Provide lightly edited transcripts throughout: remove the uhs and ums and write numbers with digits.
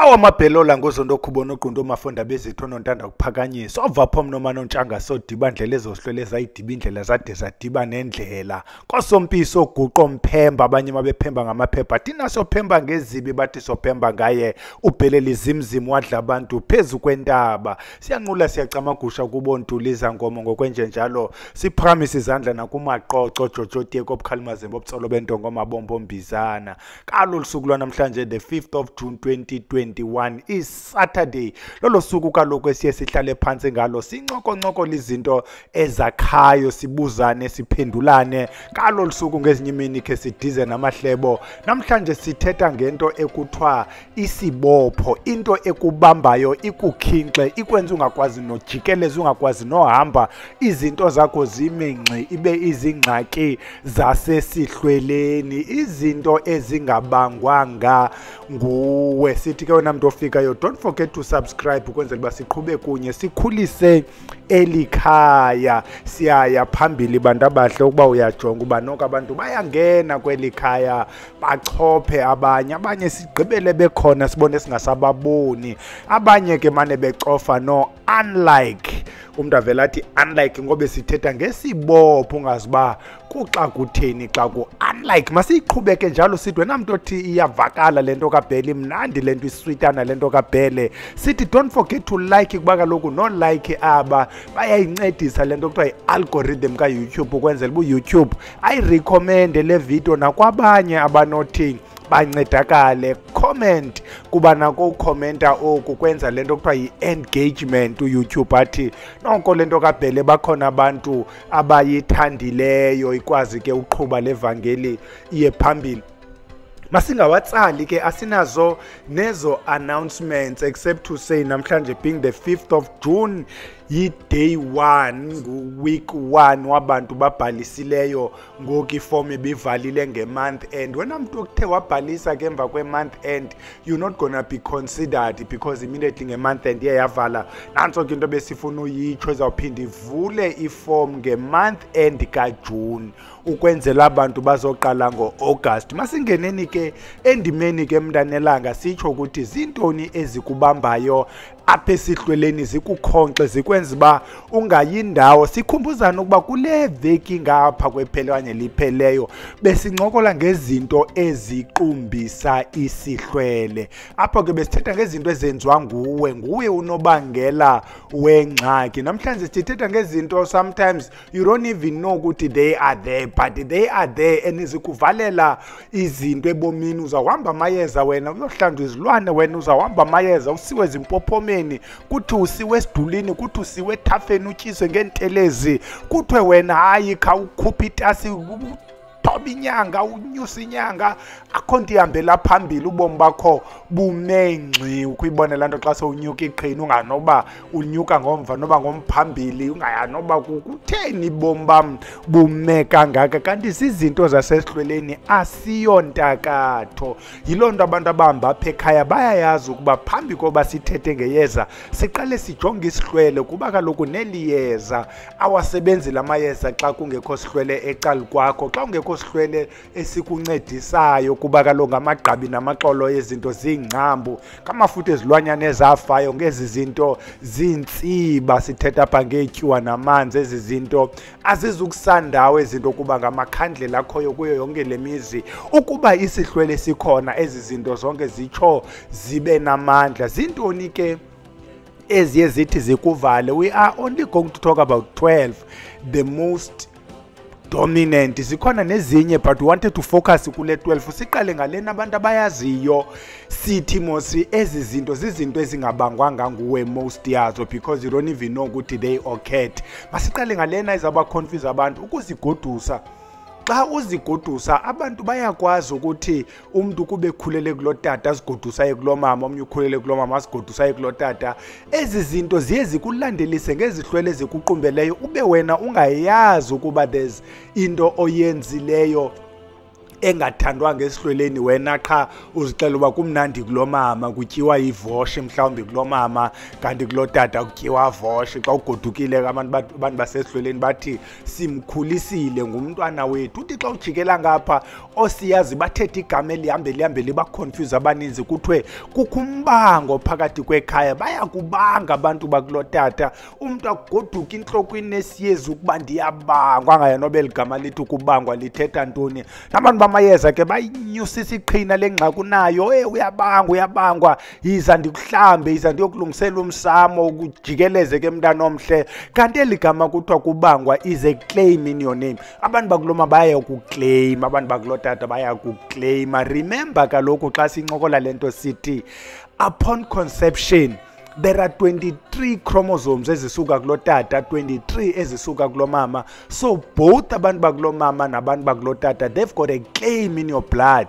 Awamabhelola ngozondo khubona oqondo mafunda bezitho nontanda ukuphakanyiswa ovapho noma nontshanga sodiba ndlela ezohlwele zayidiba indlela zade zadiba nendlela kosompiso oguqo mphemba abanye mabephemba ngamaphepha thina sophemba ngezibi bathi sophemba ngaye ubheleli zimzimu wadla abantu phezu kwentaba siyanqula siyacamagusha kubontuliza ngomo ngokwenje njalo sipromise izandla nakumaqoqo jojotiye kobukhalimaze bobutsolo bentongo mabombo mbizana kalolu suku lwanamhlanje the 5th of June 2021 is Saturday lolo suku kaloku esiye sihlale phansi ngalo sincoko izinto ezakhayo sibuzane siphendulane kalolu suku ngezinye imini ke sidize namahlebo namhlanje sithetha ngento ekuthiwa isibopho into ekubambayo ikukhinxe ikwenza ungakwazi nojikeleza ungakwazi nohamba izinto zakho zimengxi ibe izingxaki zasesihlweleni izinto ezingabangwanga nguwe sithi ke wena muntu ofikayo don't forget to subscribe ukwenzela uba siqhube kunye sikhulise elikhaya siyaya phambili bantu abahle ukuba uyajonga uba noko abantu bayangena kwelikhaya bachophe abanye sigqibele bekhona sibone singasababoni abanye ke mane becofa no unlike umuntu avela athi unlike ngoba sithetha ngesibopho ungaziba kuxa kutheni xa ku unlike masiyiqhubeke njalo sidwe namuntu othi iyavakala lento kaBhele imnandi lento isweetana lento kaBhele sithi don't forget to like kuba kaloku no like aba bayayincedisa lento kuthiwa i-algorithm ka-YouTube ukwenzela uba YouTube ayirecommend le video nakwabanye abanothi bancedakale comment kuba nako ukhomenta oku kwenza lento kuthiwa yi-engagement uYouTube athi nonke lento kaBhele bakhona abantu abayithandileyo ikwazi ke uqhuba levangeli iye phambili masingawatsali ke asinazo nezo announcements except to say namhlanje being the 5th of June yi-day 1 week 1 wabantu babhalisileyo ngoku iform ibivalile nge-month end wena muntu okuthe wabhalisa ke emva kwe-month end you're not gonna be considered because immediately nge-month end iye yavala nanso ke into besifuna uyitsho ezawuphinda ivule iform nge-month end kaJune ukwenzela abantu bazoqala ngo-August masingeneni ke endimeni ke mntanelanga sitsho ukuthi zintoni ezikubambayo apha esihlweleni zikukhonxe zikwenza uba ungayindawo sikhumbuzana ukuba kule veki ngapha kwephele kanye lipheleyo besincokola ngezinto eziqumbisa isihlwele apho ke besithetha ngezinto ezenziwa nguwe unobangela wengxaki namhlanje sithetha ngezinto sometimes you don't even know ukuthi they are there but they are there and izikuvalela izinto ebomini uzawuhamba amayeza wena uyohlanjwa izilwane wena uzawuhamba amayeza usiwe ezimpophomeni kuthi usiwe esidulini kuthi usiwe ethafeni utyiswe ngentelezi kuthiwe wena hayi khawukhupha itasi thoba inyanga unyusa inyanga akho nto ihambela phambili ubomi bakho bumengxi ukuyibona laa nto xa sewunyuka iqhina unganoba unyuka ngomva noba ngomphambili ungayanoba kutheni bomi bam bume kangaka kanti zizinto zasesihlweleni asiyontakatho yiloo nto abantu abahamba apha ekhaya bayayazi ukuba phambi koba sithethe ngeyeza siqale sijonge isihlwele kuba kaloku neliyeza awasebenzi la mayeza xa kungekho sihlwele ecala kwakho xa ungekho sihlwele esikuncedisayo kuba kaloku amagqabi namaxolo ezinto zingcambu kamafutha ezilwanyana ezafayo ngezi zinto zintsiba sithetha apha ngetyuwa namanzi ezi zinto azizukusandawo ezinto kuba ngamakhandlela akhoyo kuyo yonke le mizi ukuba isihlwele sikhona ezi zinto zonke zitsho zibe namandla zintoni ke eziye zithi zikuvale we are only going to talk about 12 the most dominant zikhona nezinye but we wanted to focus kule 12 siqale ngalena abantu abayaziyo sithi mosi ezi zinto zizinto ezingabangwanga nguwe most yazo because you don't even know ukuthi they occurred masiqale ngalena izaba confuse abantu ukuzigodusa xa uzigodusa abantu bayakwazi ukuthi umuntu kube khulele kulotata asigodusaye kulomama omnye ukhulele kulomama asigodusaye kulotata ezi zinto ziye zikulandelise ngezihlwele zikuqumbeleyo ube wena ungayazi ukuba there's into oyenzileyo engathandwanga esihlweleni wena qha uzixela uba kumnandi kulomama kutyiwa ivoshe mhlawumbi kulomama kanti kulotata kutyiwa voshe xa ugodukile abantu basesihlweleni bathi simkhulisile ngumntwana wethu uthi xa ujikela ngapha osiyazi bathethe igama elihambe libaconfuse abaninzi kuthiwe kukho umbango phakathi kwekhaya bayakubanga abantu bakulotata umuntu agoduka intlokweni nesiyezi ukuba ndiyabangwa ngaye nobe eligama lithi ukubangwa lithetha ntoni nabantu bamayeza ke bayinyusisa iqhina lengxaki unayo uyabangwa yiza ndikuhlambe yiza ndiyokulungisela umsamo ukujikeleze ke mntana omhle kanti eligama kuthiwa kubangwa is a claim in your name abantu bakuloma bayakuclaim abantu bakulotata bayakuclaim remember kaloku xa sincokola lento sithi upon conception there are 23 chromosomes ezisuka kulotata 23 ezisuka kulomama so both abantu bakulomama nabantu bakulotata they've got a claim in your blood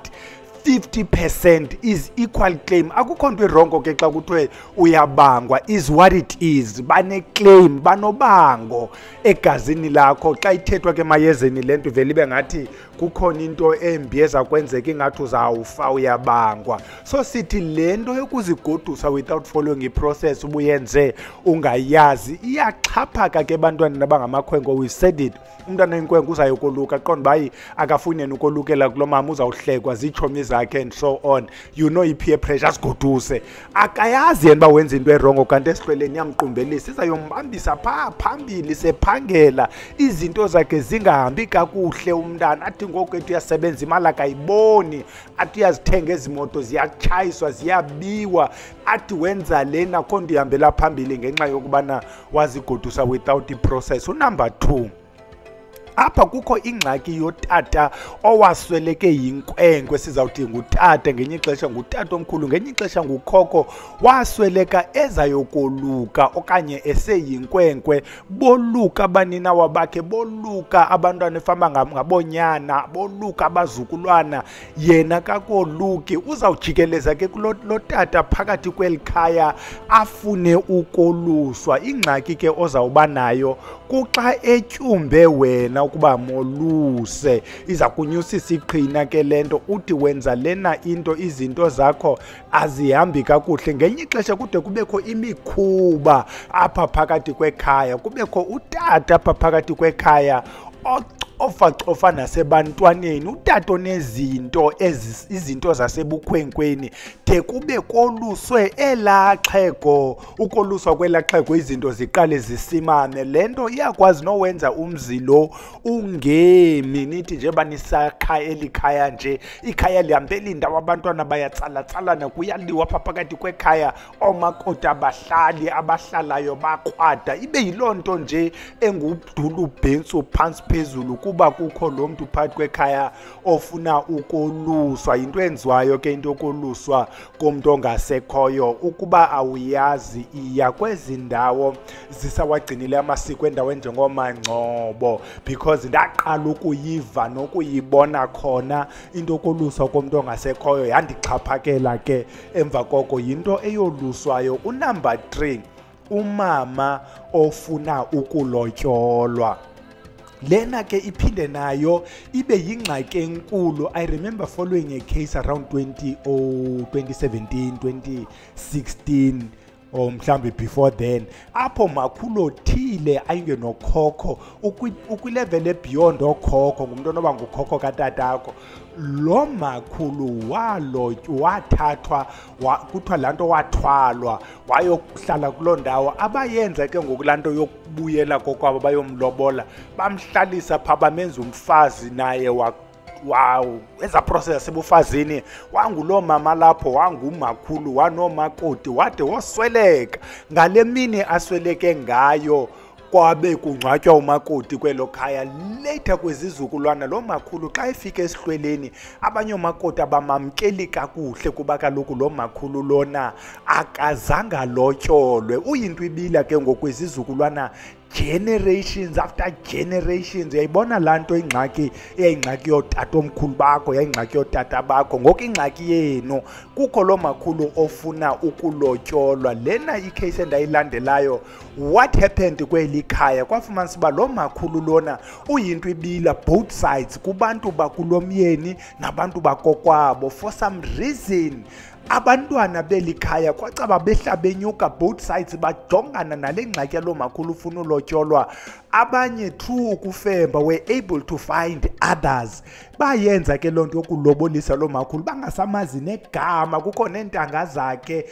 50% is equal claim akukho nto irongo ke xa kuthiwe uyabangwa is what it is bane-claim banobango egazini lakho xa ithethwa ke mayezeni lento vele ibe ngathi kukhona into embi eza kwenzeka ingathi uzawufa uyabangwa so sithi le nto yokuzigodusa without following iprocess ubuyenze ungayazi iyaxhaphaka ke ebantwaneni abangamakhwenkwe we said it umntwana wenkwenkwe uzayokoluka qonda bayi akafuni yena ukolukela kulo mama uzawuhlekwa ziitshomi zakhe and so on you know i-peer pressure asigoduse akayazi yena uba wenza into erongo kanti esihlweleni yamqumbelisa izayombambisa phaa phambili sephangela izinto zakhe zingahambi kakuhle umntana athi ngokwethu uyasebenza imali akayiboni athi uyazithenga ezimoto ziyatshayiswa ziyabiwa athi wenza lena khona ihambela phambili ngenxa yokubana wazigodusa without i-process unumber 2 apha kukho ingxaki yotata owasweleke yinkwenkwe sizawuthi ngutata ngenye ixesha ngutata omkhulu ngenye ixesha ngukhokho wasweleka ezayokoluka okanye eseyinkwenkwe boluka abaninawa bakhe boluka abantwana efama ngabonyana boluka abazukulwana yena kakoluki uzawujikeleza ke kulotata phakathi kweli khaya afune ukoluswa ingxaki ke ozawuba nayo kuxa etyumbe wena ukuba moluse iza kunyusisa iqhina ke lento uthi wenza lena into izinto zakho azihambi kakuhle ngenye ixesha kude kubekho imikhuba apha phakathi kwekhaya kubekho utata apha phakathi kwekhaya ofa nasebantwaneni utata onezinto izinto zasebukhwenkweni de kube koluswe elaxhego ukoluswa kwelaxhego izinto ziqale zisimame lento iyakwazi nowenza umzi lo ungemi nithi nje banisakha elikhaya nje ikhaya lihambela indawo abantwana bayatsalatsalana kuyaliwa apha phakathi kwekhaya omakoti abahlali abahlalayo bakrwada ibe yiloo nto nje engudulu bhentsu phantsi phezulu kuba kukho lo mntu phakathi kwekhaya ofuna ukoluswa into enziwayo ke into yokoluswa komuntu ongasekhoyo ukuba awuyazi iya kwezi ndawo zisawagcinile amasiko endaweni njengomangcobo because ndaqala ukuyiva nokuyibona khona into yokoluswa komuntu ongasekhoyo yandixhaphakela ke emva koko yinto eyoluswayo unumber 3 umama ofuna ukulotyolwa lena ke iphinde nayo ibe yingxaki enkulu I remember following a case around 2017 2016 or mhlambe before then apho makhulu othile ayingenokhokho ukwilevel ebeyond okhokho ngumuntu onoba ngukhokho katatakho lo makhulu wathathwa kuthiwa laa nto wathwalwa wayohlala kuloo ndawo abayenza ke ngoku laa nto yokubuyela kokwabo bayomlobola bamhlalisa phaa bamenza umfazi naye wow eza process yasebufazini wanguloo mama lapho wangumakhulu wanomakoti wade wosweleka ngale mini asweleke ngayo kwabe kungcwatywa umakoti kwelo khaya later kwezizukulwana lo makhulu xa efika esihlweleni abanye omakoti abamamkeli kakuhle kuba kaloku lo makhulu lona akazanga lotyolwe uyinto ibila ke ngokwezizukulwana generations after generations. Uyayibona laa nto ingxaki eyayingxaki yootatomkhulu bakho, yayingxaki yootata bakho. Ngoku ingxaki yenu kukho loo makhulu ofuna ukulotyolwa. Lena icase endayilandelayo, what happened kweli khaya, kwafumanisa uba loo makhulu lona uyinto ibila both sides, kubantu bakulomyeni nabantu bakokwabo. For some reason abantwana beli khaya kwacaba behla benyuka both sides, bajongana nale ngxaki yaloo makhulu ufuna ulotyolwa. Abanye through ukufemba were able to find others, bayenza ke loo nto yokulobolisa loo makhulu bangasamazi negama. Kukho neentanga zakhe,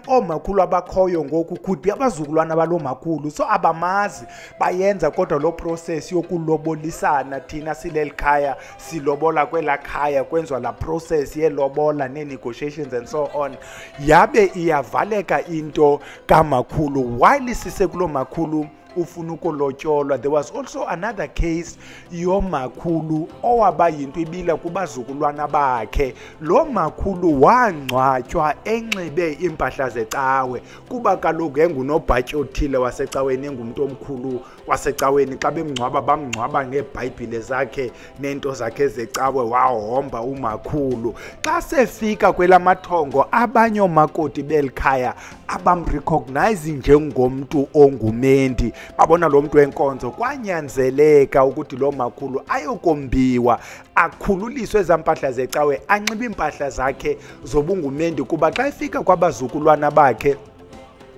oomakhulu abakhoyo ngoku could be abazukulwana baloo makhulu, so abamazi, bayenza kodwa loo process yokulobolisana. Thina sileli khaya silobola kwela khaya, kwenziwa la process yelobola nee-negotiations and so on. Yabe iyavaleka into kamakhulu while sisekuloo makhulu ufuna ukulotyolwa. There was also another case yomakhulu owaba yinto ibila kubazukulwana bakhe. Lo makhulu wangcwatywa enxibe impahla zecawe, kuba kaloku engunobhatyi othile wasecaweni, engumntu omkhulu wasecaweni. Xa bemngcwaba bamngcwaba ngeebhayibhile zakhe neento zakhe zecawe, wahomba umakhulu. Xa sefika kwelamathongo, abanye oomakoti beli khaya abamrecognize njengomntu ongumendi, babona lo mntu wenkonzo. Kwanyanzeleka ukuthi lo makhulu ayokombiwa, akhululiswe ezaa mpahla zecawe, anxibe iimpahla zakhe zobungumendi, kuba xa efika kwabazukulwana bakhe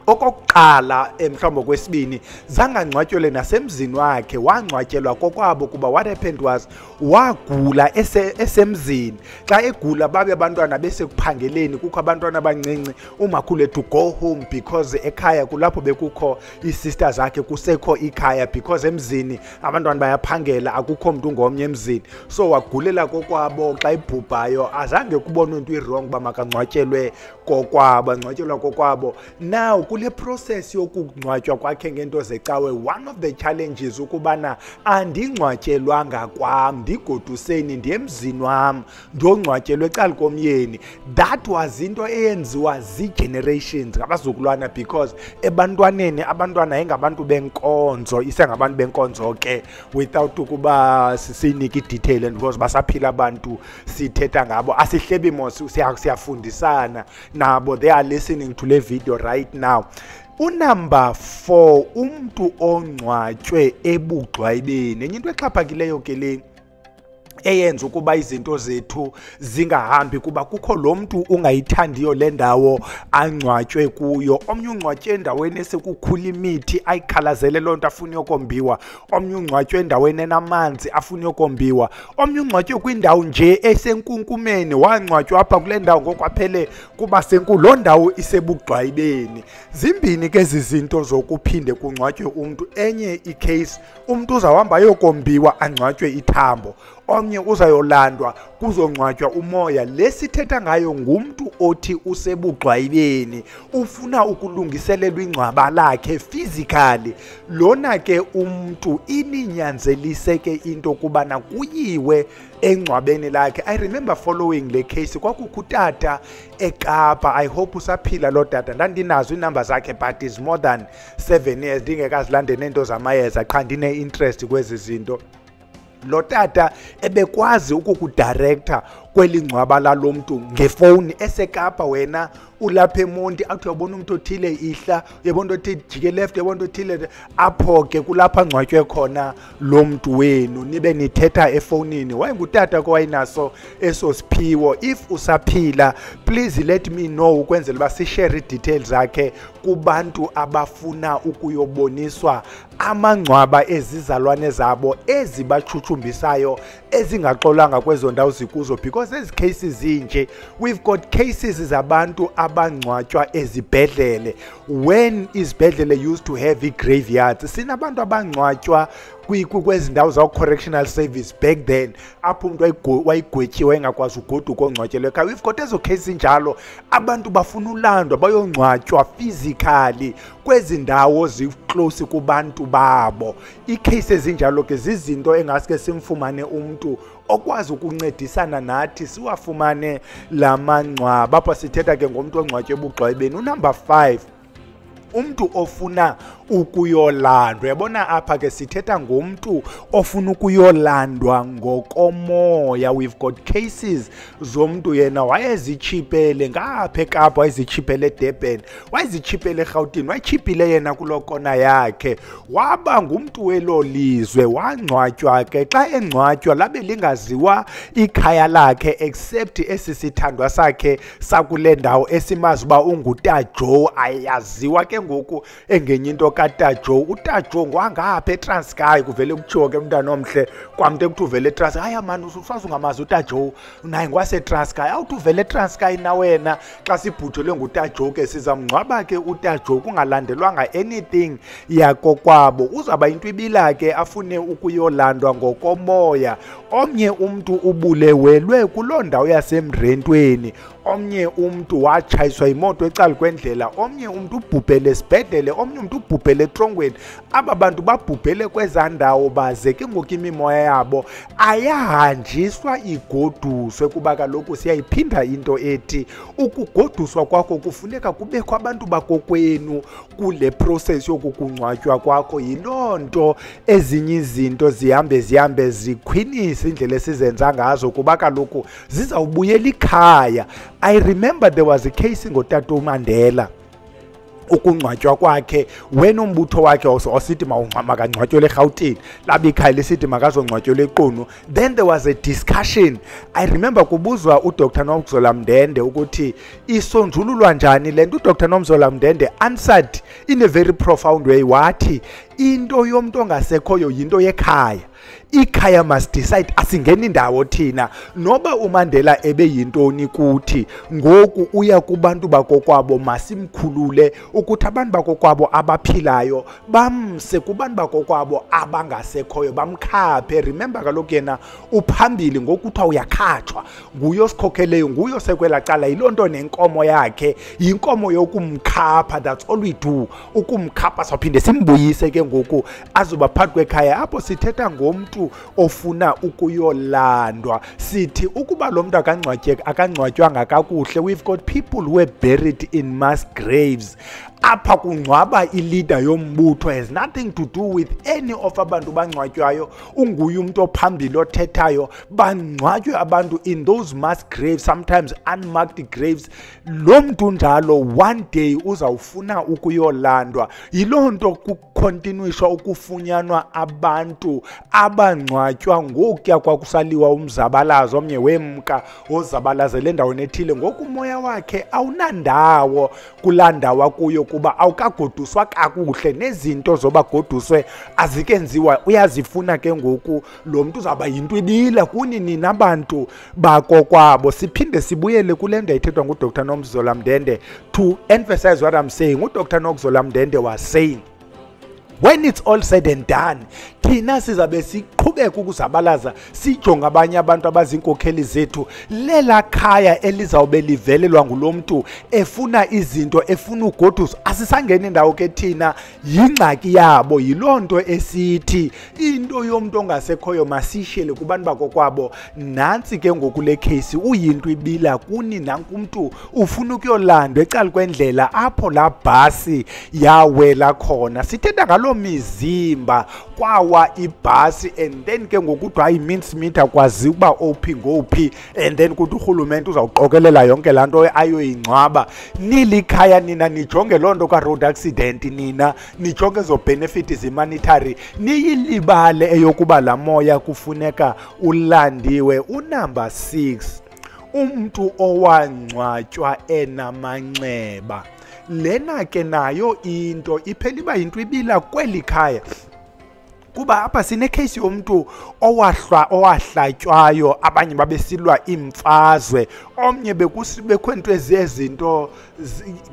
okokuqala mhlawumbi okwesibini zangangcwatyelwe nasemzini wakhe, wangcwatyelwa kokwabo. Kuba what happened was wagula esemzini. Xa egula babe abantwana besekuphangeleni, kukho abantwana abancinci, umakhulu ethi go home because ekhaya kulapho bekukho iisister zakhe, kusekho ikhaya because emzini abantwana bayaphangela, akukho mntu ngomnye emzini. So wagulela kokwabo. Xa ibhubhayo azange kubonwe into i-wrong uba makangcwatyelwe kokwabo, angcwatyelwa kokwabo. Now kule process yokungcwatywa kwakhe ngento zecawe, one of the challenges ukubana andingcwatyelwanga kwam, ndigoduseni, ndiyemzini wam, ndiyongcwatyelwa ecala komyeni. That was into eyenziwa zii-generations ngabazukulwana, because ebantwaneni abantwana yengabantu benkonzo, isengabantu benkonzo ke, without ukuba sinike i-detail, and because basaphila abantu sithetha ngabo, asihlebi mos, siyafundisana nabo. They are listening to le video right now. Unumber 4, umntu ongcwatywe ebugxwayibeni. Enye into exhaphakileyo ke le eyenza ukuba izinto zethu zingahambi, kuba kukho lo mntu ungayithandiyo le ndawo angcwatywe kuyo. Omnye ungcwatywe endaweni esekukhula imithi, ayikhalazele loo nto, afuna uyokombiwa. Omnye ungcwatywe endaweni enamanzi, afuna uyokombiwa. Omnye ungcwatywe kwindawo nje esenkunkumeni, wangcwatywa apha kule ndawo ngoku aphele kuba senkulu, loo ndawo isebugxwayibeni. Zimbini ke ezi zinto zokuphinde kungcwatywe umntu. Enye icase, umntu uzawuhamba ayokombiwa angcwatywe ithambo, omnye uzayolandwa kuzongcwatywa umoya. Lesithetha ngayo ngumntu othi usebugxwayibeni, ufuna ukulungiselelwa ingcwaba lakhe physically. Lona ke umntu ininyanzelise ke into kubana kuyiwe engcwabeni lakhe. I remember following le case, kwakukho utata eKapa. I hope usaphila lo tata, ndandinazo iinamba zakhe, but is more than 7 years ndingekazilande neento zamayeza, qha ndine-interest kwezi zinto. Lo tata ebekwazi ukukudirector kweli ngcwaba lalo mntu ngefowuni eseKapa. Wena ulapha eMonti, athi uyabona umntu othile ihla, uyabona othi jike left, uyabona othile, apho ke kulapha ngcwatywe khona lo mntu wenu, nibe nithetha efowunini. Wayengutata kwayinaso eso siphiwo. If usaphila, please let me know ukwenzela uba sishare i-details zakhe kubantu abafuna ukuyoboniswa amangcwaba ezizalwane zabo ezibachutshumbisayo, ezingaxolanga kwezo ndawo zikuzo, because ezi cases zinje, we've got cases zabantu abangcwatywa ezibhedlele. When izibhedlele used to have graveyards, sinabantu abangcwatywa kwezi ndawo zawo correctional service back then, apho umuntu wayigwetyiwe engakwazi ugoduka ongcwatyelwe ekhaya. We've got ezo cases njalo, abantu bafuna ulandwa bayongcwatywa physically kwezi ndawo ziclose kubantu babo. Iicases ezinjalo ke zizinto engaske simfumane umntu okwazi ukuncedisana nathi siwafumane la mangcwaba. Apha sithetha ke ngomntu ongcwatywe ebugxwayibeni. Unumber 5, umntu ofuna ukuyolandwa. Yabona apha ke sithetha ngomntu ofuna ukuyolandwa ngokomoya. We've got cases zomntu yena wayezichipele ngapha eKapa, wayezichipele eDurban, wayezichipele eGauteng, wayichipile yena kuloo kona yakhe, waba ngumntu welo lizwe, wangcwatywa ke. Xa engcwatywa labe lingaziwa ikhaya lakhe except esi sithandwa sakhe sakule ndawo esimazi uba unguTaJoe. Ayaziwa ke ngoku engenye into kaTaJoe. uTaJoe ngwangapha eTranskei, kuvele kutshiwo ke mntana omhle kwamntu ekuthi uvele eTranskei. Haya mani, usazi ungamazi uTaJoe naye ngwaseTranskei. Awuthi uvele eTranskei na wena. Xa sibhuthelwe nguTaJoe ke sizamngcwaba ke uTaJoe kungalandelwanga anything yakokwabo. Uzawuba into ibila ke afune ukuyolandwa ngokomoya. Omnye umntu ubulewelwe kuloo ndawo yasemrentweni, omnye umntu watshayiswa imoto ecala kwendlela, omnye umntu ubhubhele esibhedlele, omnye umntu ubhubhele etrongweni. Aba bantu babhubhele kweza ndawo baze ke ngoku imimoya yabo ayahanjiswa igoduswe, kuba kaloku siyayiphinda into ethi ukugoduswa kwakho kufuneka kubekho abantu bakokwenu kule process yokukungcwatywa kwakho. Yiloo nto ezinye izinto zihambe zikhwinise indlela esizenza ngazo, kuba kaloku zizawubuyela ikhaya. I remember there was a case ngotata uMandela, ukungcwatywa kwakhe wena umbutho wakhe osithi makangcwatyelwe eGauteng, labe ikhaya lisithi makazongcwatyelwa eQunu. Then there was a discussion. I remember kubuzwa uDr Nomzola Mndende ukuthi isonjululwa njani le nto. uDr Nomzola Mndende answered in a very profound way, wathi into yomntu ongasekhoyo yinto yekhaya. Ikhaya must decide. Asingeni indawo thina noba uMandela ebeyintoni kuthi, ngoku uya kubantu bakokwabo, masimkhulule ukuthi abantu bakokwabo abaphilayo bamse kubantu bakokwabo abangasekhoyo, bamkhaphe. Remember kaloku yena uphambili ngoku kuthiwa uyakhatshwa, nguye osikhokheleyo, nguye osekwela cala. Yiloo nto nenkomo yakhe yinkomo yokumkhapha. That's all we do, ukumkhapha. Sawuphinde simbuyise ke ngoku azoba phakathi kwekhaya. Apho sithetha ngomntu ofuna ukuyolandwa. Sithi ukuba lo mntu akangcwatywanga kakuhle, we've got people who were buried in mass graves. Apha kungcwaba ileader yombutho, has nothing to do with any of abantu bangcwatywayo. Unguye umuntu ophambili othethayo. Bangcwatywe abantu in those mass graves, sometimes unmarked graves. Lo mntu njalo one day uzawufuna ukuyolandwa. Yiloo nto kukontinuishwa ukufunyanwa abantu abangcwatywa ngokuya kwakusaliwa umzabalazo, omnye wemka ozabalazele endaweni ethile, ngoku umoya wakhe awunandawo kulaa ndawo kuyo, kuba awukagoduswa kakuhle. Nezinto zoba goduswe azikenziwa, uyazifuna ke ngoku lo mntu uzawuba yinto ibila kuni nina bantu bakokwabo. Siphinde sibuyele kule nto yayithethwa nguDr Nomzola Mndende to emphasize what I'm saying. uDr Nomzola Mndende was saying, when it's all said and done, thina sizabe siqhubeka ukuzabalaza, sijonga abanye abantu abazinkokheli zethu, lela khaya elizawube livelelwa ngulo mntu efuna izinto, efuna ugoduswa. Asisangeni indawo ke thina, yingxaki yabo. Yiloo nto esithi into yomntu ongasekhoyo masishele kubantu bakokwabo. Nantsi ke ngoku le case uyinto ibila kuni, nanku umntu ufuna ukuyolandwa ecala kwendlela apho la bhasi yawela khona. Sithetha ngaloo mizimba kwawa ibhasi, and then ke ngokuthi hayi mince meter kwazi ukuba ophi ngophi, and then kuthi urhulumente uzawuqokelela yonke laa nto ayoyingcwaba. Nilikhaya nina nijonge loo nto ka-road accident, nina nijonge ezo benefits zimonetary, niyilibale eyokuba laa moya kufuneka ulandiwe. Unumber 6, umntu owangcwatywa enamanxeba. Lena ke nayo into iphela iba yinto ibila kweli khaya, kuba apha sinecase yomntu owahlatywayo, abanye babesilwa imfazwe, omnye bekwento ezezinto.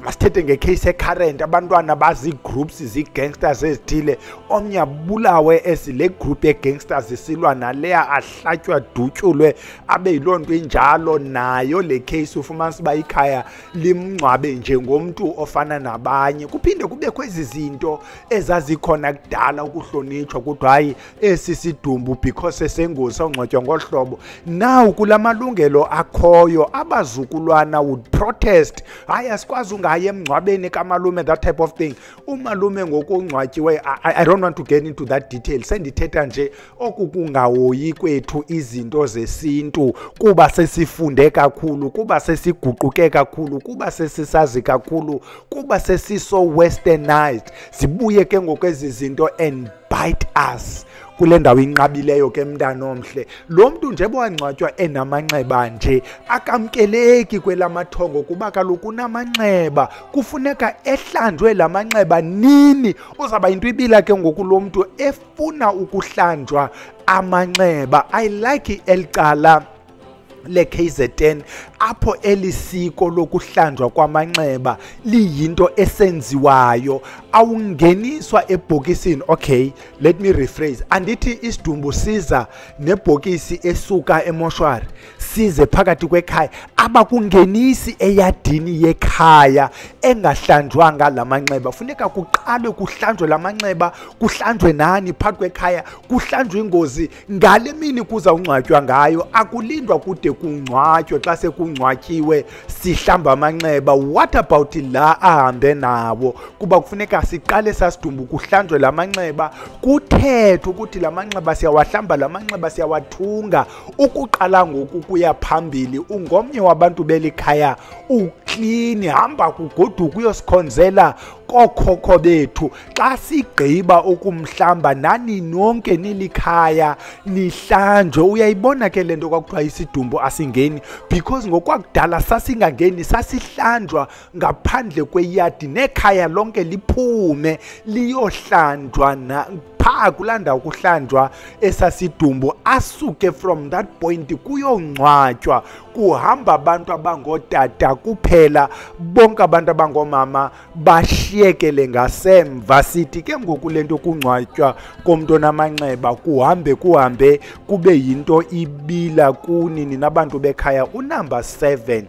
Masithethe ngecase ecurrent, abantwana bazii-groups zii-gangsters ezithile, omnye abulawe le group ye-gangsters isilwa naleya, ahlatywa dutyulwe, abe yiloo nto injalo. Nayo le case ufumanisa uba ikhaya limngcwabe njengomntu ofana nabanye. Kuphinde kubekho ezi zinto ezazikhona kudala, ukuhlonitshwa, kuthi hayi esi sidumbu because sengozi sawungcwatywa ngolu hlobo. Now kula malungelo akhoyo abazukulwana would protest, hayi asikwazi ungaya emngcwabeni kamalume, that type of thing. Umalume ngokungcwatyiwe, I don't want to get into that detail. Sendithetha nje okukungahoyi kwethu izinto zesintu kuba sesifunde kakhulu, kuba sesiguquke kakhulu, kuba sesisazi kakhulu, kuba sesiso westernized. Zibuye ke ngokwezi zinto and bite us kule ndawo inqabileyo ke mntana omhle. Lo mntu nje bowangcwatywa enamanxeba nje akamkeleki kwelamathongo kuba kaloku unamanxeba, kufuneka ehlanjwe la manxeba nini. Uzawuba yinto ibila ke ngoku lo mntu efuna ukuhlanjwa amanxeba. I like elicala le KZN apho elisiko lokuhlanjwa kwamanxeba liyinto esenziwayo, awungeniswa ebhokisini. Okay, let me rephrase. Andithi isidumbu siza nebhokisi esuka emoshwari size phakathi kwekhaya, abakungenisi eyadini yekhaya engahlanjwanga la manxeba. Funeka kuqalwe kuhlanjwe la manxeba, kuhlanjwe nani phakathi kwekhaya, kuhlanjwe ingozi ngale mini kuza ungcwatywa ngayo. Akulindwa kude kungcwatywe, xa sekungcwatyiwe sihlamba amanxeba. What about la ahambe nawo? Kuba kufuneka siqale sasidumbu kuhlanjwe la manxeba, kuthethwe ukuthi la manxeba siyawahlamba, la manxeba siyawathunga. Ukuqala ngoku kuya phambili, ungomnye wabantu belikhaya, uklini, hamba kugoduka uyosikhonzela kokhokho bethu. Xa sigqiba ukumhlamba nani nonke nilikhaya nihlanjwe. Uyayibona ke le nto kwakuthiwa isidumbu asingeni, because ngokwakudala sasingangeni, sasihlanjwa ngaphandle kweyadi nekhaya lonke liphume liyohlanjwa phaa kulaa ndawo kuhlanjwa esasidumbu. Asuke from that point kuyongcwatywa, kuhamba abantu abangootata kuphela, bonke abantu abangoomama bashiyekele ngasemva. Sithi ke ngoku le nto kungcwatywa komntu onamanxeba kuhambe kube yinto ibila kuni nina bantu bekhaya. Unumber 7,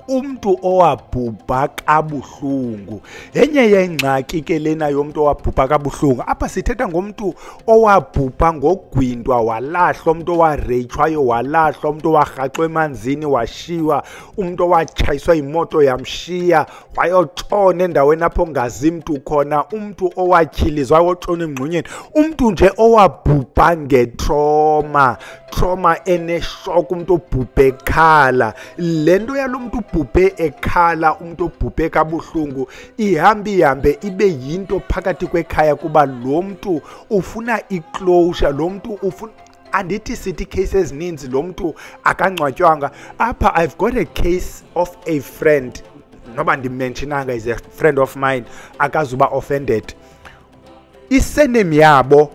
umntu owabhubha kabuhlungu. Enye yengxaki ke lena yomntu owabhubha kabuhlungu. Apha sithetha ngomntu owabhubha ngogwindwa, walahlwa, umntu owareyitshwayo walahlwa, umntu owarhaxwa emanzini washiywa, umntu owatshayiswa yimoto yamshiya wayotshona endaweni apho ngazi mntu khona, umntu owatyhilizwa wayotshona emngxunyeni, umntu nje owabhubha ngetrauma eneshock, umntu obhubhe ekhala. Le nto yalo mntu ubhubhe ekhala, umntu obhubhe kabuhlungu, ihambe ibe yinto phakathi kwekhaya kuba lo mntu ufuna iclosure, lo mntu ufuna. Andithi sithi cases ezininzi lo mntu akangcwatywanga. Apha I've got a case of a friend, noba ndimentionanga, is a friend of mine, akazuba offended. Isename yabo,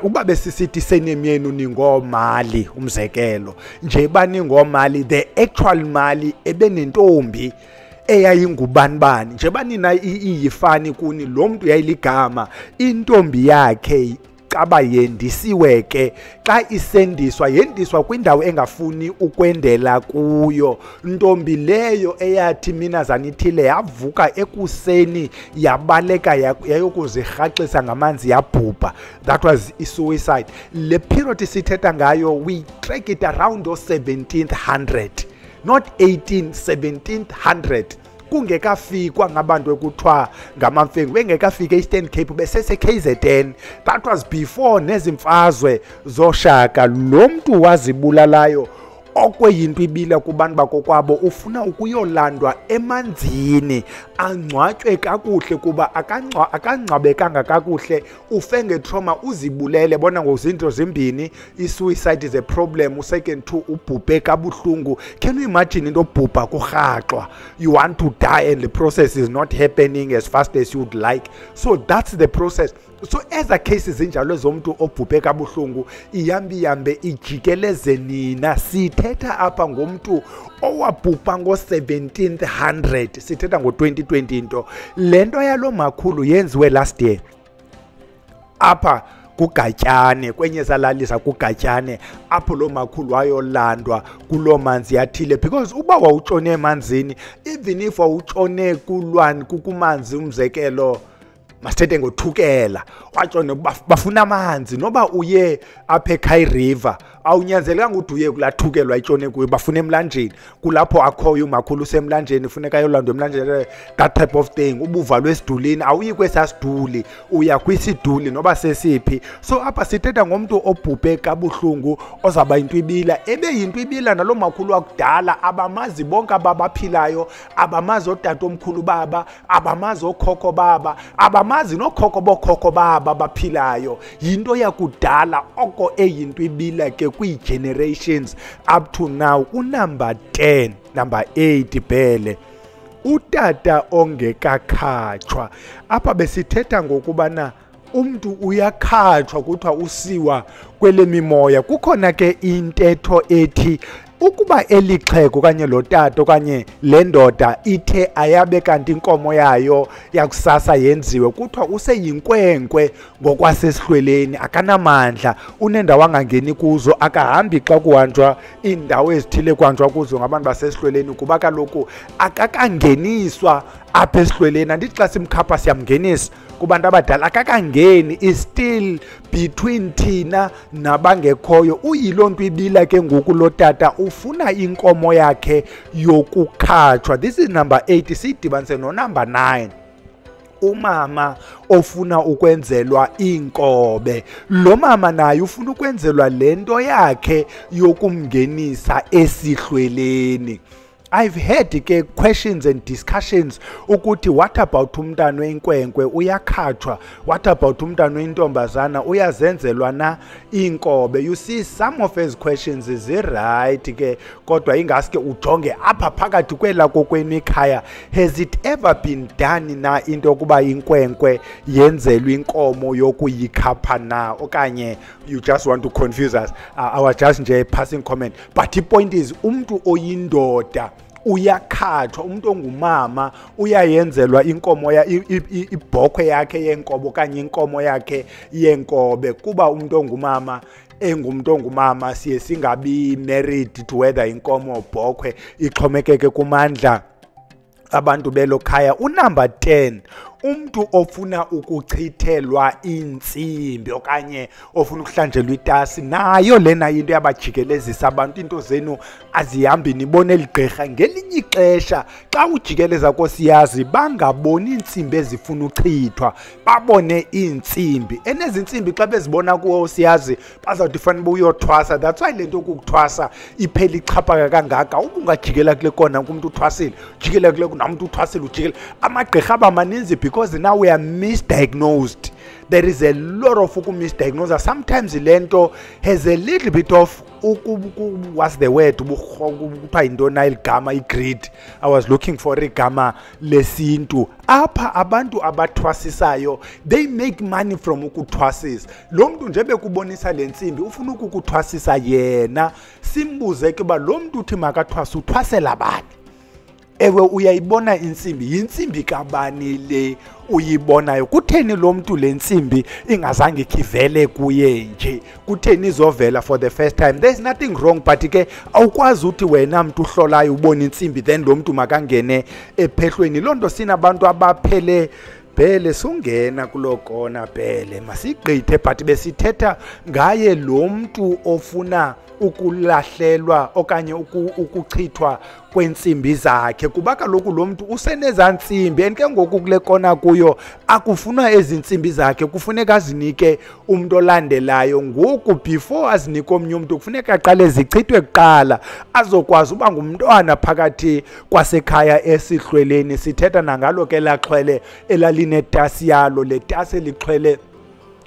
uba besisithi isename yenu ningomali, umzekelo nje baningomali, the actual mali ebenentombi eyayingubani nje banina iyifani kuni, lo mntu yayiligama, intombi yakhe caba yendisiwe ke. Xa isendiswa yendiswa kwindawo engafuni ukwendela kuyo. Ntombi leyo eyathi mina zanithile yavuka ekuseni yabaleka yayokuzirhaxisa ngamanzi yabhubha. That was suicide. Le period sithetha ngayo, we track it around 1700, not 18, 1700. Kungekafikwa ngabantu ekuthiwa ngamamfengu, bengekafika eastern Cape, besese KZN. That was before nezimfazwe zoshaka. Lo mntu wazibulalayo okweyinto ibila kubantu bakokwabo ufuna ukuyolandwa emanzini, angcwatywe kakuhle kuba akangcwabekanga kakuhle, ufe ngetrauma, uzibulele. Bona ngozinto zimbini, i-suicide is a problem. Second two, ubhubhe kabuhlungu. Can you imagine into obhubha kurhaxwa? You want to die and the process is not happening as fast as you'd like. So that's the process. So eza cases zinjalo zomntu obhubhe kabuhlungu ihambe ijikeleze nina. Sithetha apha ngomntu owabhubha ngo-1700, sithetha ngo-2020 into. Le nto yalo makhulu yenziwe last year apha kuGatyane, kwenye zalalisa kuGatyane, apho lo makhulu wayolandwa kuloo manzi yathile. Because uba wawutshone emanzini, even if wawutshone kumanzi, umzekelo masithethe ngothukela, watshone bafuna amanzi, noba uye apha eKai River awunyanzelekanga ukuthi uye kulathukelwa itshone kuyo bafuna emlanjeni kulapho akhoyo umakhulu usemlanjeni funeka ayolandwa emlanjeni that type of thing ubuvalwe esidulini awuyi kwesasiduli uya kwisiduli noba sesiphi so apha sithetha ngomuntu obhubhe kabuhlungu ozaba into ibila ebe yinto ibila nalo makhulu wakudala abamazi bonke abaphilayo abamazi otata omkhulu baba abamazi okhokho baba abamazi nokhokho bokhokho baba baphilayo yinto yakudala oko eyinto ibila ke kwi-generations up to now unumber 10 number 8 Bhele utata ongekakhatshwa apha besithetha ngokubana umntu uyakhatshwa kuthiwa usiwa kwele mimoya kukhona ke intetho ethi ukuba elixhego kanye lo tata okanye le ndoda ithe ayabe kanti inkomo yayo yakusasa yenziwe kuthiwa useyinkwenkwe ngokwasesihlweleni akanamandla unendawo angangeni kuzo akahambi xa kuhanjwa iindawo ezithile kuhanjwa kuzo ngabantu basesihlweleni kuba kaloku akakangeniswa apha esihlweleni andithi xa simkhapha siyamngenisa kubantu abadala akakangeni is still between thina nabangekhoyo uyilo nto ibila ke ngoku lo tata ufuna inkomo yakhe yokukhatshwa this is number 8 sidibanise no number 9 umama ofuna ukwenzelwa inkobe lo mama naye ufuna ukwenzelwa lento yakhe yokumngenisa esihlweleni I've heard ke questions and discussions ukuthi what about umntana wenkwenkwe uyakhatshwa what about umntana wentombazana uyazenzelwa na inkobe you see some of these questions is right ke kodwa ingaske ujonge apha phakathi kwela kokwenu ikhaya has it ever been done na into yokuba inkwenkwe yenzelwe inkomo yokuyikhapha na okanye you just want to confuse us I was just nje passing comment but the point is umntu oyindoda uyakhatshwa umuntu ongumama uyayenzelwa inkomo ibhokhwe yakhe yenkobo kanye inkomo yakhe yenkobe kuba umuntu ongumama engumuntu ongumama siye singabi married to whether inkomo bhokhwe ixhomekeke kumandla abantu belo khaya unumber 10 umntu ofuna ukuchithelwa intsimbi okanye ofuna ukuhlanjelwa itasi nayo lena into yabajikelezisa abantu into zenu azihambi nibone ligqirha ngelinye ixesha xa ujikeleza kosiyazi bangaboni intsimbi ezifuna uchithwa babone intsimbi enezi intsimbi xa bezibona kuwo siyazi bazawuthi fanele uyothwasa that's why lento ukuthwasa iphela ichaphaka kangaka ubungajikela kule kona umuntu uthwasile jikela kule kunamuntu uthwasile ujikela amagqirha abamaninzi because now we are misdiagnosed there is a lot of misdiagnosis sometimes lento has a little bit of what's the word kuthiwa intona iligama igreed I was looking for igama lesintu apha abantu abathwasisayo they make money from ukuthwasisa lo muntu nje bekubonisa lentsimbi ufuna ukukuthwasisa yena simbuze ke ba lo muntu uthi makathwasa uthwasela bani ewe uyayibona intsimbi yintsimbi kabani le uyibonayo kutheni lo muntu lentsimbi ingazange ikhivele kuye nje kutheni izovela for the first time there's nothing wrong but ke awukwazi uthi wena muntu uhlolayo ubona intsimbi then lo muntu makangene ephehlweni lonto sinabantu abaphele Bhele sungena kulokona Bhele masigqithe but besithetha ngaye lo muntu ofuna ukulahlelwa okanye ukuchithwa kwentsimbi zakhe kuba kaloku lo muntu usenezantsimbi enke ngoku kule kona kuyo akufunwa ezintsimbi zakhe kufuneka azinike umuntu olandelayo ngoku before azinike omnye umuntu kufuneka aqale zichithwe kuqala azokwazi uba ngumntwana phakathi kwasekhaya esihlweleni sithetha nangalo ke laxhwele elalinetasi yalo letasi elixhwele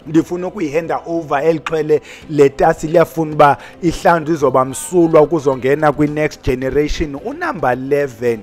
ndifuna ukuyihanda over elixhwele letasi liyafuna ba ihlanjwe izoba msulwa ukuzongena kwi-next generation unumber 11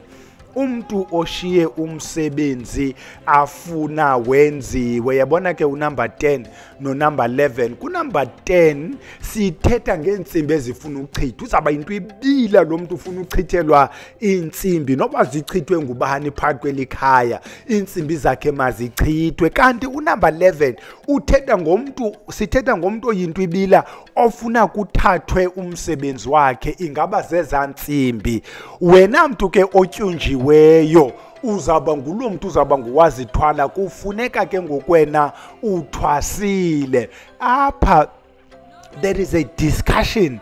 umntu oshiye umsebenzi afuna wenziwe yabona ke unumber 10 no number 11 kunumber 10 sithetha ngeentsimbi ezifuna uchithwa uzaba into ibila lo muntu ufuna uchithelwa iintsimbi noba zichithwe ngubani phakathi kwelikhaya iintsimbi zakhe mazichithwe kanti unumber 11 uthetha ngomntu sithetha ngomntu oyinto ibila ofuna kuthathwe umsebenzi wakhe ingaba zezantsimbi wena mntu ke otyunjiweyo uzaba ngulo muntu uzaba nguwazithwala kufuneka ke ngokwena uthwasile apha there is a discussion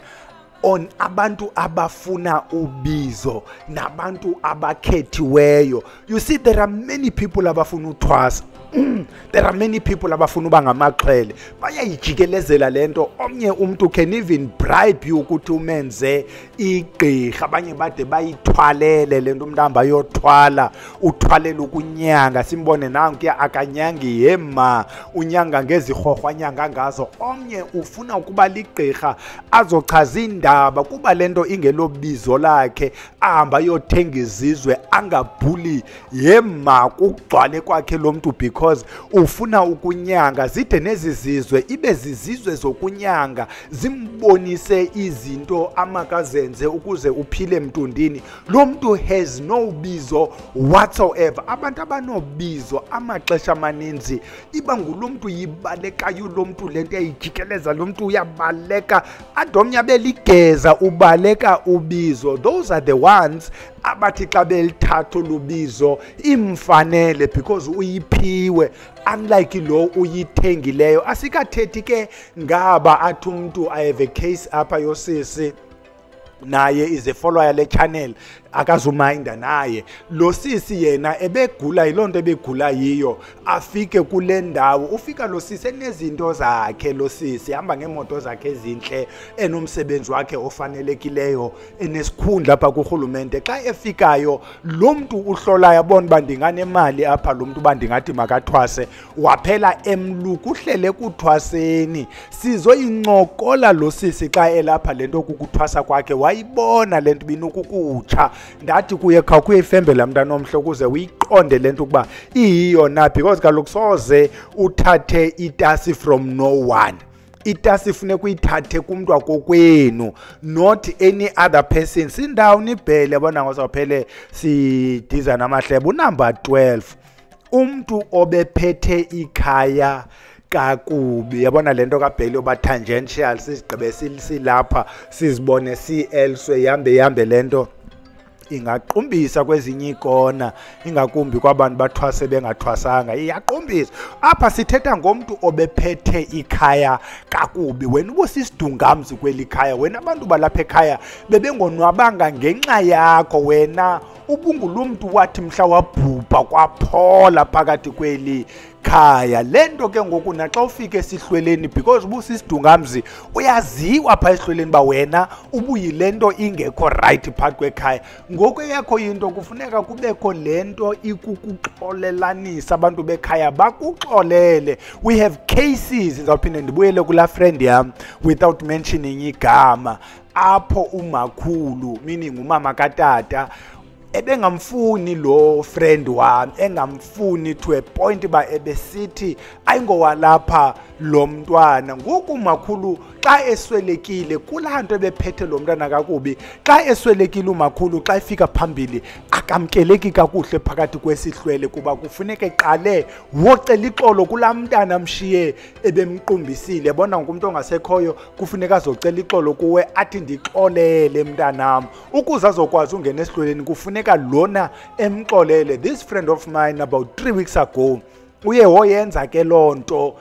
on abantu abafuna ubizo nabantu abakhethiweyo. You see, there are many people abafuna uthwasa. There are many people abafuna uba ngamaxhele, bayayijikelezela lento. Omnye umuntu can even bribe you ukuthi umenze igqirha, abanye bade bayithwalele lento umuntu ahamba yothwala, uthwalela ukunyanga. Simbone nanku akanyangi yema, unyanga ngezihorho anyanga ngazo. Omnye ufuna ukuba ligqirha azochaza indaba kuba lento ingelobizo lakhe, ahamba yothenga izizwe, angabhuli yema kugcwale kwakhe lo muntu because ufuna ukunyanga. Zide nezizizwe ibe zizizwe zokunyanga zimbonise izinto amakazenze ukuze uphile mntundini. Lo muntu has no bizo whatsoever. Abantu abanobizo amaxesha amaninzi iba ngulo muntu yibalekayo, lo muntu lento yayijikeleza, lo muntu uyabaleka, adomnye abeligeza ubaleka ubizo. Those are the ones abathi xa belithatha lubizo imfanele because uyiphiwe, unlike lo uyithengileyo. Asikathethi ke ngaba athi umuntu I have a case apha yosisi naye is a follower le channel akazuminda naye. Lo sisi yena ebegula yilonto ebegula yiyo, afike kule ndawo. Ufika lo sisi enezinto zakhe, lo sisi hamba ngemoto zakhe ezinhle, enomsebenzi wakhe ofanelekileyo, enesikhundla apha kuRhulumente. Xa efikayo lo muntu uhlolayo abona uba ndinganemali apha, lo muntu uba ndingathi makathwase, waphela emluku uhlele kuthwaseni. Sizoyincokola lo sisi xa elapha lento kukuthwasa kwakhe, wayibona lento binukukutsha. Ndathi kuye khawukuye ifembela mntana omhle ukuze uyiqonde lento ukuba iyiyo na, because kaloku soze uthathe itasi from no one. Itasi ifuneka uyithathe kumuntu wakokwenu, not any other person. Sindawo nibhele yabona ngosawuphele sidiza namahlebo. Unumber 12, umuntu obephethe ikhaya kakubi. Yabona lento kaBheli oba tangential, sisigqibe silapha sizibone elsewhere, yambe lento ingaqumbisa kwezinye ikona, ingakumbi kwabantu bathwase bengathwasanga, iyaqumbisa. Apha sithetha ngomuntu obephethe ikhaya kakubi. Wena ubusisidungamzi kweli khaya, wena abantu balapha ekhaya bebengonwabanga ngenxa yakho, wena ubungulumntu wathi mhla wabhubha kwaphola phakathi kweli khaya. Lento ke ngoku naxa ufike esihlweleni, because ubusisidungamzi uyaziwa pha esihlweleni ba wena ubuyilento ingekho right phakathi kwekhaya. Ngoku yakho into kufuneka kubekho lento ikukuxolelanisa, abantu bekhaya bakuxolele. We have cases, ngizawuphinde ndibuyele kula friend yam without mentioning igama, apho umakhulu, meaning umama katata, ebengamfuni lo friend wami, engamfuni to a point ba ebesithi ayingowalapha lo mntwana. Ngoku umakhulu xa eswelekile kulanto ebephethe lo mntwana kakubi, xa eswelekile umakhulu xa efika phambili akamkeleki kakuhle phakathi kwesihlwele, kuba kufuneka eqale wocela ixolo kulaa mntana mshiye ebemqumbisile. Yabona ngumuntu ongasekhoyo, kufuneka azocela ixolo kuwe athi ndixolele mntanam, ukuze azokwazi ungena esihlweleni kufuneka lona emxolele. This friend of mine about 3 weeks ago uye woyenza ke lonto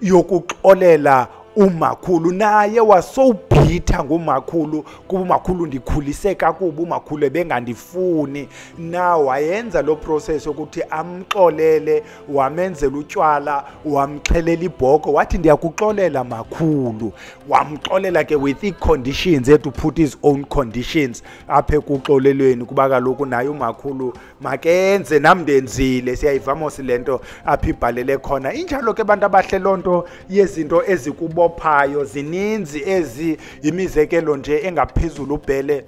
yokuxolela umakhulu, naye wasobhitha ngumakhulu kuba umakhulu ndikhulise kakubi, umakhulu ebengandifuni. Na wayenza lo process yokuthi amxolele, wamenzela utywala, wamxhelela ibhoko, wathi ndiyakuxolela makhulu. Wamxolela ke with i-conditions, to put his own conditions apha ekuxolelweni, kuba kaloku naye umakhulu makenze nam ndenzile. Siyayivamo silento apha ibhalele khona. Injalo ke abantu abahle lonto yezinto ezikubo phayo zininzi, ezi imizekelo nje engaphezulu uBhele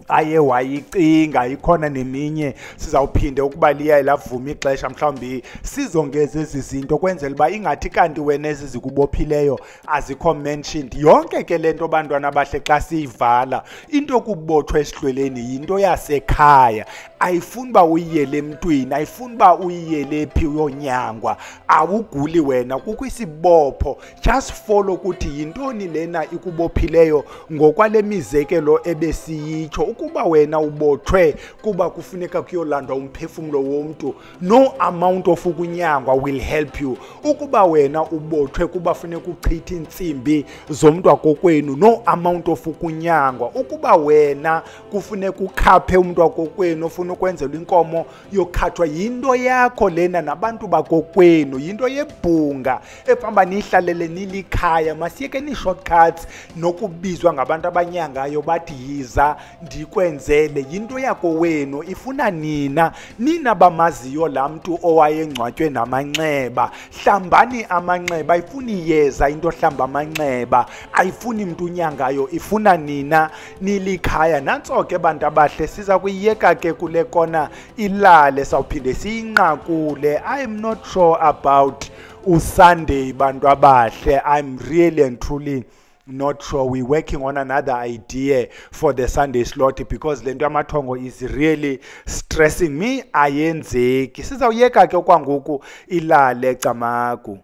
aye wayicinga. Ikhona neminye sizawuphinde ukuba liya lavuma ixesha mhlawumbi sizongeza ezi zinto kwenzela uba ingathi kanti wena ezi zikubophileyo azikho mentioned. Yonke ke lento bantwana abahle xa siyivala, into yokubothwa esihlweleni yinto yasekhaya, ayifuni uba uyiyele emntwini, ayifuni uba uyiyele phi uyonyangwa. Awuguli wena, kukho isibopho. Just follow ukuthi yintoni lena ikubophileyo ngokwale mizekelo ebesiyitsho. ukuba wena ubotshwe kuba kufuneka kuyolandwa umphefumlo womntu, no amount of ukunyangwa will help you. Ukuba wena ubotshwe kuba funeka uchithe iintsimbi zomntu wakokwenu, no amount of ukunyangwa. Ukuba wena kufuneka ukhaphe umntu wakokwenu ofuna ukwenzelwa inkomo yokhathwa, yinto yakho lena nabantu bakokwenu, yinto yebhunga epamba nihlalele nilikhaya. Masiyeke ni-shortcuts nokubizwa ngabantu abanyangayo bathi yiza ndikwenzele. Yinto yakowenu, ifuna nina bamaziyo laa mntu owayengcwatywe namanxeba. Hlambani amanxeba, ayifuni iyeza into hlamba amanxeba, ayifuni mntu unyangayo, ifuna nina nilikhaya. Nantso ke bantu abahle, siza kuyiyeka ke kule kona ilale, sawuphinde siyinqakule. I'm not sure about uSunday bantu abahle. I'm really and truly not sure. We're working on another idea for the Sunday slot because le nto yamathongo is really stressing me. Ayenzeki. Sizawuyeka ke kwangoku ilale Camagu.